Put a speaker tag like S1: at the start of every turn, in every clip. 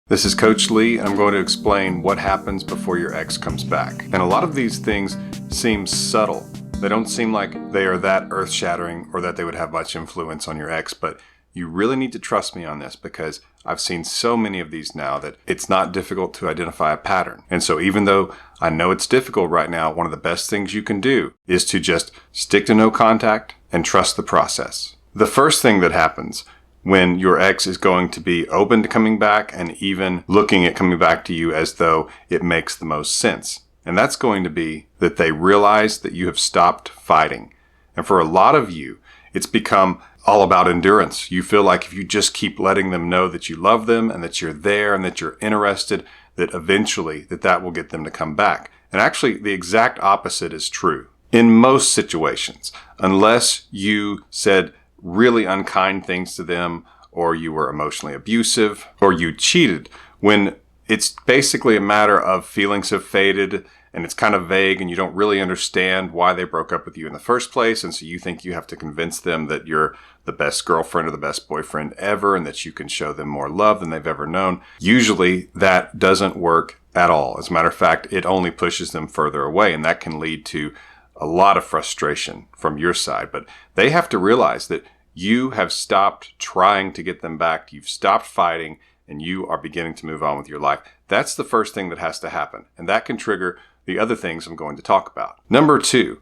S1: This is Coach Lee, and I'm going to explain what happens before your ex comes back. And a lot of these things seem subtle. They don't seem like they are that earth-shattering or that they would have much influence on your ex, but you really need to trust me on this because I've seen so many of these now that it's not difficult to identify a pattern. And so even though I know it's difficult right now, one of the best things you can do is to just stick to no contact and trust the process. The first thing that happens when your ex is going to be open to coming back and even looking at coming back to you as though it makes the most sense. And that's going to be that they realize that you have stopped fighting. And for a lot of you, it's become all about endurance. You feel like if you just keep letting them know that you love them and that you're there and that you're interested, that eventually that will get them to come back. And actually, the exact opposite is true. In most situations, unless you said really unkind things to them, or you were emotionally abusive, or you cheated, when it's basically a matter of feelings have faded and it's kind of vague and you don't really understand why they broke up with you in the first place. And so you think you have to convince them that you're the best girlfriend or the best boyfriend ever and that you can show them more love than they've ever known. Usually that doesn't work at all. As a matter of fact, it only pushes them further away, and that can lead to a lot of frustration from your side. But they have to realize that you have stopped trying to get them back. You've stopped fighting and you are beginning to move on with your life. That's the first thing that has to happen. And that can trigger the other things I'm going to talk about. Number 2,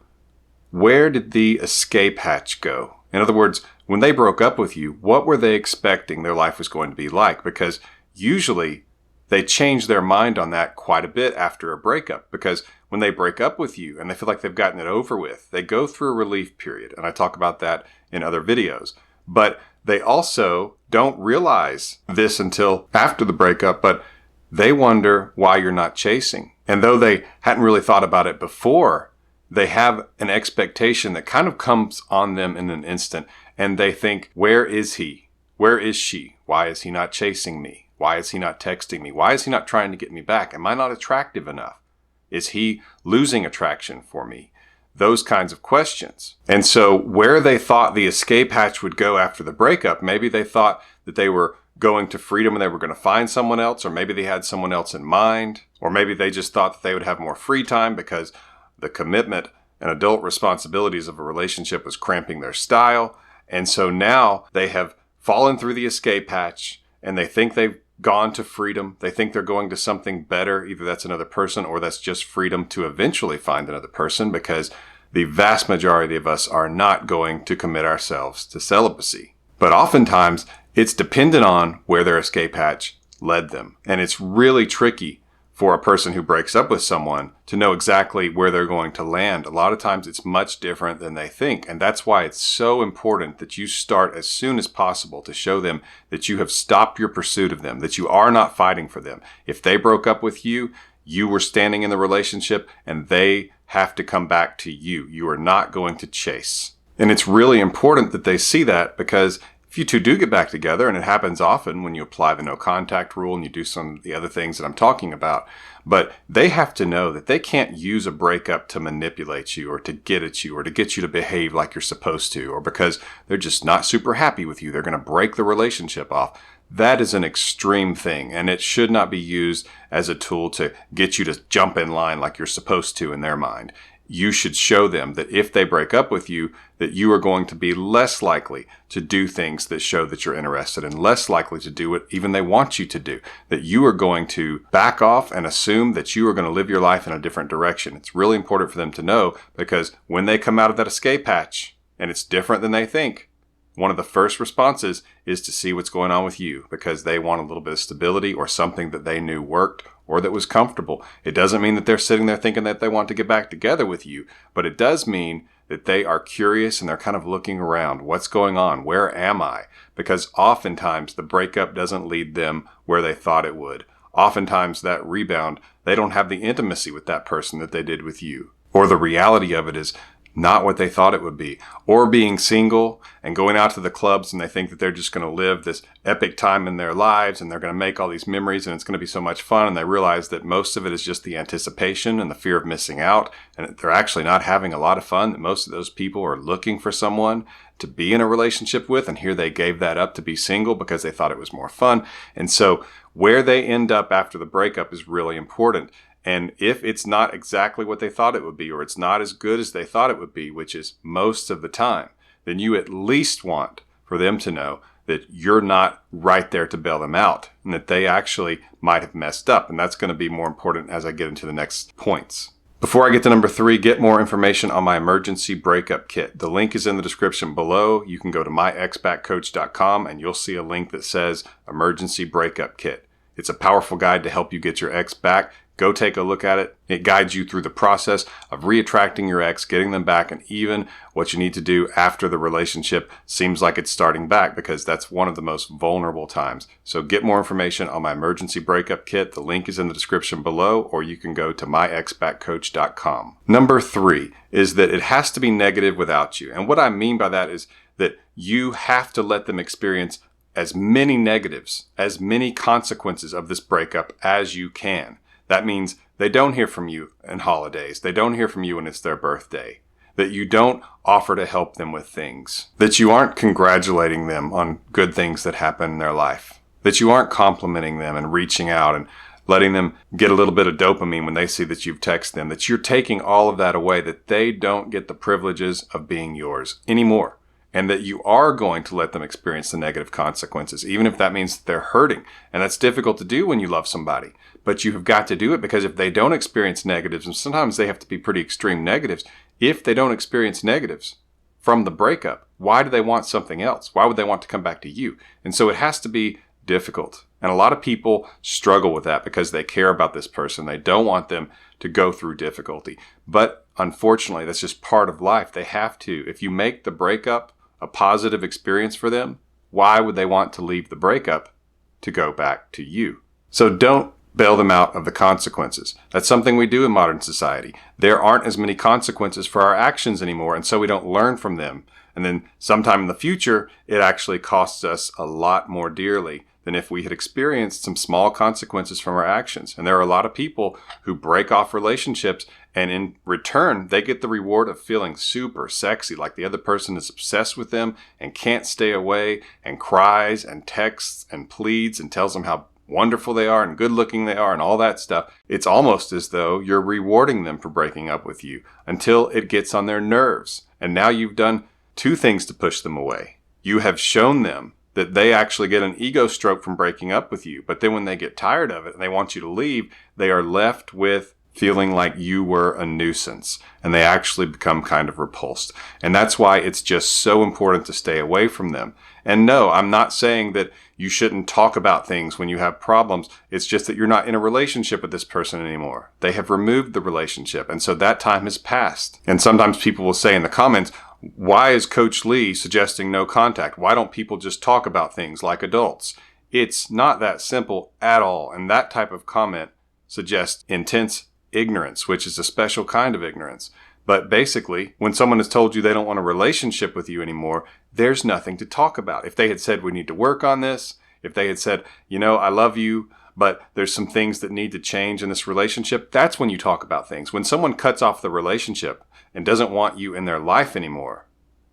S1: where did the escape hatch go? In other words, when they broke up with you, what were they expecting their life was going to be like? Because usually they change their mind on that quite a bit after a breakup, because when they break up with you and they feel like they've gotten it over with, they go through a relief period. And I talk about that in other videos. But they also don't realize this until after the breakup, but they wonder why you're not chasing. And though they hadn't really thought about it before, they have an expectation that kind of comes on them in an instant. And they think, where is he? Where is she? Why is he not chasing me? Why is he not texting me? Why is he not trying to get me back? Am I not attractive enough? Is he losing attraction for me? Those kinds of questions. And so where they thought the escape hatch would go after the breakup, maybe they thought that they were going to freedom and they were going to find someone else, or maybe they had someone else in mind, or maybe they just thought that they would have more free time because the commitment and adult responsibilities of a relationship was cramping their style. And so now they have fallen through the escape hatch and they think they've gone to freedom. They think they're going to something better. Either that's another person or that's just freedom to eventually find another person, because the vast majority of us are not going to commit ourselves to celibacy. But oftentimes it's dependent on where their escape hatch led them. And it's really tricky for a person who breaks up with someone to know exactly where they're going to land. A lot of times it's much different than they think. And that's why it's so important that you start as soon as possible to show them that you have stopped your pursuit of them, that you are not fighting for them. If they broke up with you, you were standing in the relationship and they have to come back to you. You are not going to chase. And it's really important that they see that, because if you two do get back together, and it happens often when you apply the no contact rule and you do some of the other things that I'm talking about, but they have to know that they can't use a breakup to manipulate you or to get at you or to get you to behave like you're supposed to, or because they're just not super happy with you, they're going to break the relationship off. That is an extreme thing, and it should not be used as a tool to get you to jump in line like you're supposed to in their mind. You should show them that if they break up with you, that you are going to be less likely to do things that show that you're interested, and less likely to do what even they want you to do. That you are going to back off and assume that you are going to live your life in a different direction. It's really important for them to know, because when they come out of that escape hatch and it's different than they think, one of the first responses is to see what's going on with you, because they want a little bit of stability or something that they knew worked or that was comfortable. It doesn't mean that they're sitting there thinking that they want to get back together with you, but it does mean that they are curious and they're kind of looking around. What's going on? Where am I? Because oftentimes the breakup doesn't lead them where they thought it would. Oftentimes that rebound, they don't have the intimacy with that person that they did with you. Or the reality of it is not what they thought it would be. Or being single and going out to the clubs and they think that they're just going to live this epic time in their lives and they're going to make all these memories and it's going to be so much fun, and they realize that most of it is just the anticipation and the fear of missing out, and they're actually not having a lot of fun, that most of those people are looking for someone to be in a relationship with, and here they gave that up to be single because they thought it was more fun. And so where they end up after the breakup is really important. And if it's not exactly what they thought it would be, or it's not as good as they thought it would be, which is most of the time, then you at least want for them to know that you're not right there to bail them out and that they actually might have messed up. And that's going to be more important as I get into the next points. Before I get to number 3, get more information on my emergency breakup kit. The link is in the description below. You can go to myexbackcoach.com and you'll see a link that says emergency breakup kit. It's a powerful guide to help you get your ex back. Go take a look at it. It guides you through the process of reattracting your ex, getting them back, and even what you need to do after the relationship seems like it's starting back, because that's one of the most vulnerable times. So get more information on my emergency breakup kit. The link is in the description below, or you can go to myexbackcoach.com. Number 3 is that it has to be negative without you. And what I mean by that is that you have to let them experience as many negatives, as many consequences of this breakup as you can. That means they don't hear from you on holidays. They don't hear from you when it's their birthday. That you don't offer to help them with things. That you aren't congratulating them on good things that happen in their life. That you aren't complimenting them and reaching out and letting them get a little bit of dopamine when they see that you've texted them. That you're taking all of that away. That they don't get the privileges of being yours anymore. And that you are going to let them experience the negative consequences, even if that means that they're hurting. And that's difficult to do when you love somebody. But you have got to do it, because if they don't experience negatives, and sometimes they have to be pretty extreme negatives, if they don't experience negatives from the breakup, why do they want something else? Why would they want to come back to you? And so it has to be difficult. And a lot of people struggle with that because they care about this person. They don't want them to go through difficulty. But unfortunately, that's just part of life. They have to. If you make the breakup a positive experience for them, why would they want to leave the breakup to go back to you? So don't bail them out of the consequences. That's something we do in modern society. There aren't as many consequences for our actions anymore, and so we don't learn from them. And then sometime in the future, it actually costs us a lot more dearly than if we had experienced some small consequences from our actions. And there are a lot of people who break off relationships, and in return, they get the reward of feeling super sexy, like the other person is obsessed with them and can't stay away, and cries and texts and pleads and tells them how wonderful they are and good looking they are and all that stuff. It's almost as though you're rewarding them for breaking up with you until it gets on their nerves. And now you've done 2 things to push them away. You have shown them that they actually get an ego stroke from breaking up with you. But then when they get tired of it and they want you to leave, they are left with feeling like you were a nuisance, and they actually become kind of repulsed. And that's why it's just so important to stay away from them. And no, I'm not saying that you shouldn't talk about things when you have problems. It's just that you're not in a relationship with this person anymore. They have removed the relationship, and so that time has passed. And sometimes people will say in the comments, why is Coach Lee suggesting no contact? Why don't people just talk about things like adults? It's not that simple at all. And that type of comment suggests intense ignorance, which is a special kind of ignorance. But basically, when someone has told you they don't want a relationship with you anymore, there's nothing to talk about. If they had said, we need to work on this, if they had said, I love you, but there's some things that need to change in this relationship, that's when you talk about things. When someone cuts off the relationship and doesn't want you in their life anymore,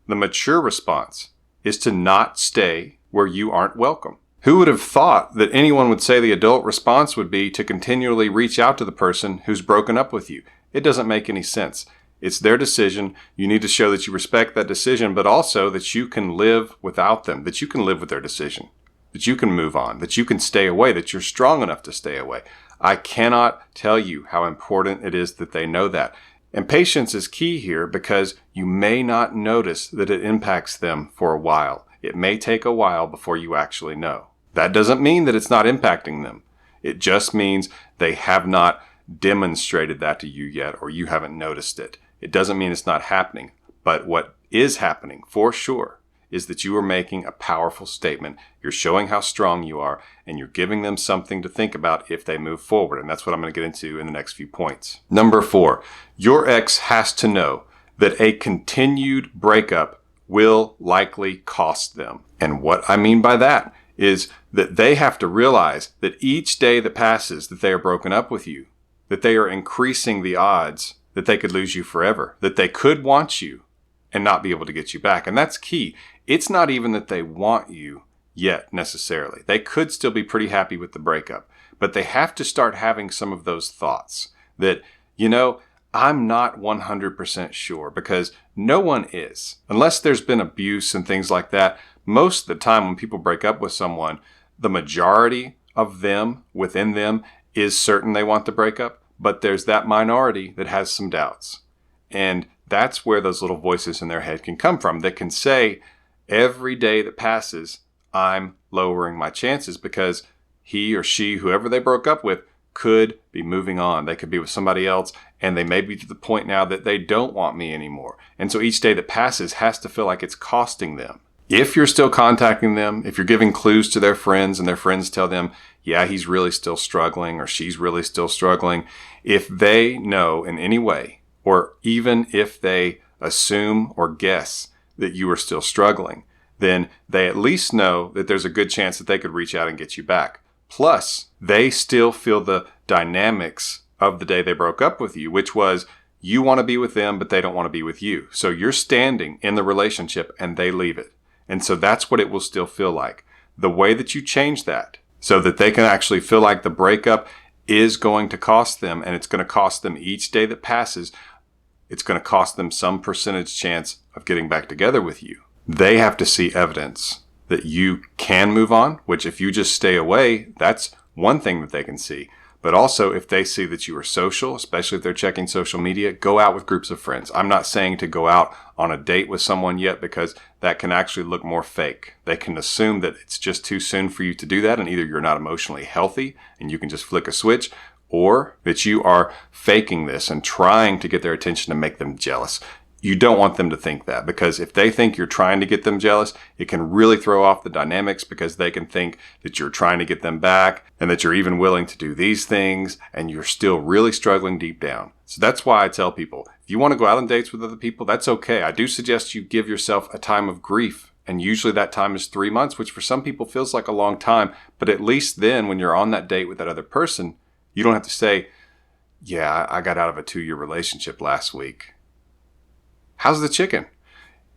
S1: the mature response is to not stay where you aren't welcome. Who would have thought that anyone would say the adult response would be to continually reach out to the person who's broken up with you? It doesn't make any sense. It's their decision. You need to show that you respect that decision, but also that you can live without them, that you can live with their decision, that you can move on, that you can stay away, that you're strong enough to stay away. I cannot tell you how important it is that they know that. And patience is key here, because you may not notice that it impacts them for a while. It may take a while before you actually know. That doesn't mean that it's not impacting them. It just means they have not demonstrated that to you yet, or you haven't noticed it. It doesn't mean it's not happening. But what is happening for sure is that you are making a powerful statement. You're showing how strong you are, and you're giving them something to think about if they move forward. And that's what I'm going to get into in the next few points. Number 4, your ex has to know that a continued breakup will likely cost them. And what I mean by that is that they have to realize that each day that passes that they are broken up with you, that they are increasing the odds that they could lose you forever, that they could want you and not be able to get you back. And that's key. It's not even that they want you yet necessarily. They could still be pretty happy with the breakup, but they have to start having some of those thoughts that, I'm not 100% sure, because no one is. Unless there's been abuse and things like that, most of the time when people break up with someone, the majority of them within them is certain they want the breakup, but there's that minority that has some doubts. And that's where those little voices in their head can come from that can say, every day that passes, I'm lowering my chances because he or she, whoever they broke up with, could be moving on. They could be with somebody else, and they may be to the point now that they don't want me anymore. And so each day that passes has to feel like it's costing them. If you're still contacting them, if you're giving clues to their friends and their friends tell them, yeah, he's really still struggling or she's really still struggling, if they know in any way, or even if they assume or guess that you are still struggling, then they at least know that there's a good chance that they could reach out and get you back. Plus, they still feel the dynamics of the day they broke up with you, which was you want to be with them, but they don't want to be with you. So you're standing in the relationship and they leave it. And so that's what it will still feel like. The way that you change that so that they can actually feel like the breakup is going to cost them, and it's going to cost them each day that passes. It's going to cost them some percentage chance of getting back together with you. They have to see evidence that you can move on, which if you just stay away, that's one thing that they can see. But also if they see that you are social, especially if they're checking social media, go out with groups of friends. I'm not saying to go out on a date with someone yet, because that can actually look more fake. They can assume that it's just too soon for you to do that, and either you're not emotionally healthy and you can just flick a switch, or that you are faking this and trying to get their attention to make them jealous. You don't want them to think that, because if they think you're trying to get them jealous, it can really throw off the dynamics, because they can think that you're trying to get them back and that you're even willing to do these things and you're still really struggling deep down. So that's why I tell people, if you want to go out on dates with other people, that's okay. I do suggest you give yourself a time of grief. And usually that time is 3 months, which for some people feels like a long time. But at least then when you're on that date with that other person, you don't have to say, yeah, I got out of a 2-year relationship last week. How's the chicken?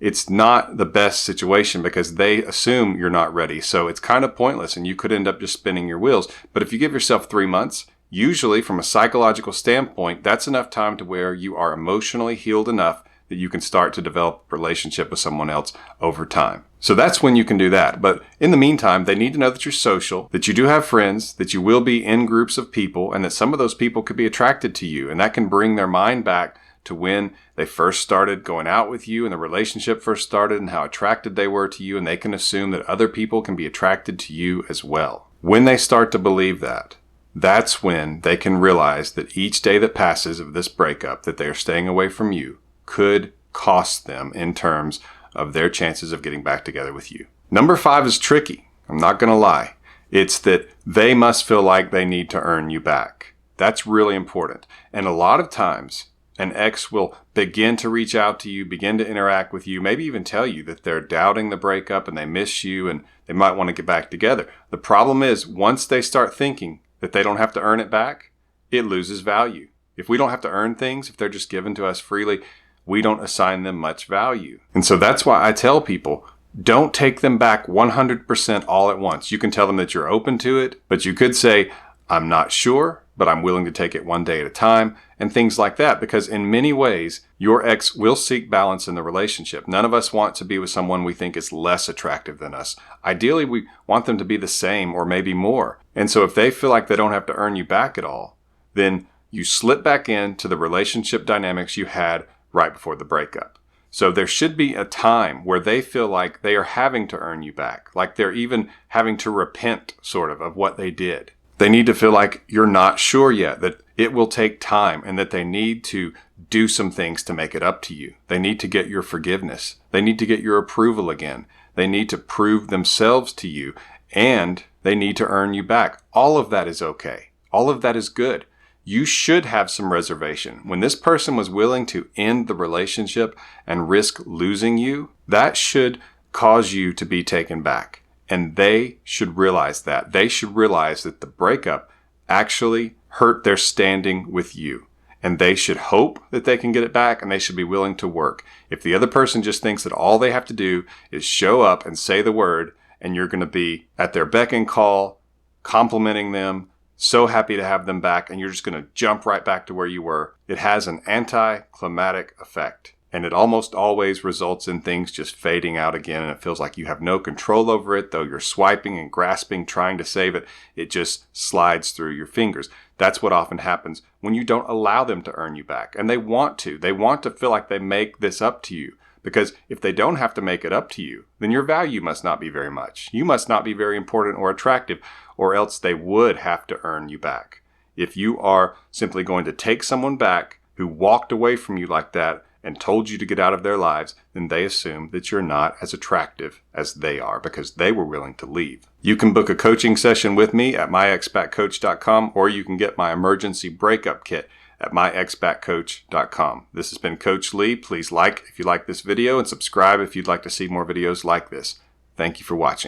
S1: It's not the best situation because they assume you're not ready. So it's kind of pointless and you could end up just spinning your wheels. But if you give yourself 3 months, usually from a psychological standpoint, that's enough time to where you are emotionally healed enough that you can start to develop a relationship with someone else over time. So that's when you can do that. But in the meantime, they need to know that you're social, that you do have friends, that you will be in groups of people, and that some of those people could be attracted to you. And that can bring their mind back to when they first started going out with you and the relationship first started and how attracted they were to you, and they can assume that other people can be attracted to you as well. When they start to believe that, that's when they can realize that each day that passes of this breakup that they are staying away from you could cost them in terms of their chances of getting back together with you. Number 5 is tricky. I'm not going to lie. It's that they must feel like they need to earn you back. That's really important. And a lot of times, an ex will begin to reach out to you, begin to interact with you, maybe even tell you that they're doubting the breakup and they miss you and they might want to get back together. The problem is, once they start thinking that they don't have to earn it back, it loses value. If we don't have to earn things, if they're just given to us freely, we don't assign them much value. And so that's why I tell people, don't take them back 100% all at once. You can tell them that you're open to it, but you could say, I'm not sure, but I'm willing to take it one day at a time, and things like that. Because in many ways, your ex will seek balance in the relationship. None of us want to be with someone we think is less attractive than us. Ideally, we want them to be the same or maybe more. And so if they feel like they don't have to earn you back at all, then you slip back into the relationship dynamics you had right before the breakup. So there should be a time where they feel like they are having to earn you back, like they're even having to repent sort of what they did. They need to feel like you're not sure yet, that it will take time, and that they need to do some things to make it up to you. They need to get your forgiveness. They need to get your approval again. They need to prove themselves to you, and they need to earn you back. All of that is okay. All of that is good. you should have some reservation. When this person was willing to end the relationship and risk losing you, that should cause you to be taken back. And they should realize that. They should realize that the breakup actually hurt their standing with you. And they should hope that they can get it back, and they should be willing to work. If the other person just thinks that all they have to do is show up and say the word, and you're going to be at their beck and call, complimenting them, so happy to have them back, and you're just going to jump right back to where you were, it has an anticlimactic effect. And it almost always results in things just fading out again, and it feels like you have no control over it. Though you're swiping and grasping, trying to save it, it just slides through your fingers. That's what often happens when you don't allow them to earn you back. And they want to. They want to feel like they make this up to you. Because if they don't have to make it up to you, then your value must not be very much. You must not be very important or attractive, or else they would have to earn you back. If you are simply going to take someone back who walked away from you like that and told you to get out of their lives, then they assume that you're not as attractive as they are because they were willing to leave. You can book a coaching session with me at myexpatcoach.com, or you can get my emergency breakup kit at myexpatcoach.com. This has been Coach Lee. Please like if you like this video and subscribe if you'd like to see more videos like this. Thank you for watching.